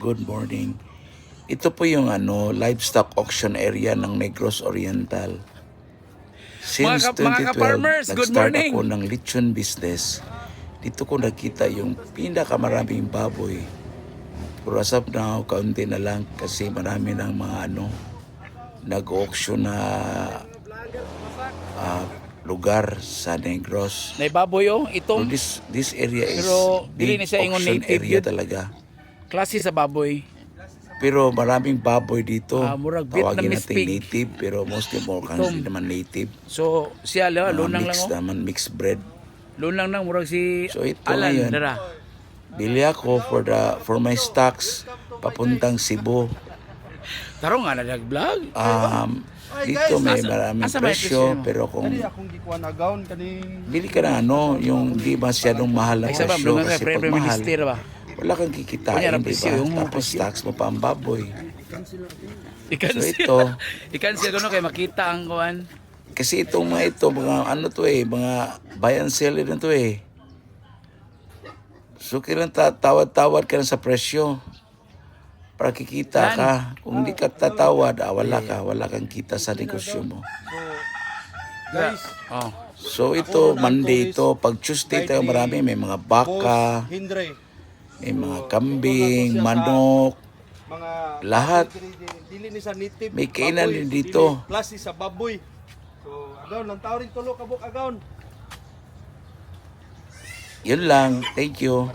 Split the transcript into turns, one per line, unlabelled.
good morning. Ito po yung livestock auction area ng Negros Oriental. Since
Mga
2012,
ka-farmers, good
nag-start
morning.
ako ng lechon business. Dito ko nakita yung pinakamaraming baboy. Pero as of now, kaunti na lang kasi marami ng mga nag-auction na lugar sa Negros.
Nay baboy
So
itong
this area is
Pero dili
big
ni siya ingon
auction
native
area
yun.
talaga.
klase sa baboy.
Pero maraming baboy dito.
Murag
Tawagin
Vietnamese
natin
pig.
native, pero mostly more
Itom.
hindi naman native.
So siya lunang lang
Mixed naman, mixed breed.
Lunang lang murag si
So ito
Alan
ngayon,
dara.
bili ako for my stocks papuntang Cebu.
Taro nga nag-vlog.
Dito may maraming
asa may
presyo,
presyo mo?
pero kung
Dali akong gikuha na gown kaning
bili ka na yung di masyadong mahal na
Ay sa
presyo
mga
kasi pag
prime
mahal,
minister ba?
wala kang
Kunya
kikitain,
na
di
presyo,
ba?
yung mga
Tapos
presyo.
tax mo pa ang baboy.
Ikan
So
siya.
ito,
Ikan siya kuno kay makita ang kuan.
kasi itong mga ito, mga buy and sell rin to eh. So kailan tawad-tawad ka na sa presyo para kikita ka. Kung di ka tatawad, wala kang kita sa negosyo mo.
guys,
Oh.
So ito, Monday ito, pag Tuesday tayo marami, may mga baka,
Hindre,
may mga kambing, manok,
mga
lahat.
dili ni sa native.
May kainan
baboy,
din dito.
dili klase sa baboy. So, agaw lang tao rin tulo kabuk agaw.
Yun lang. Thank you.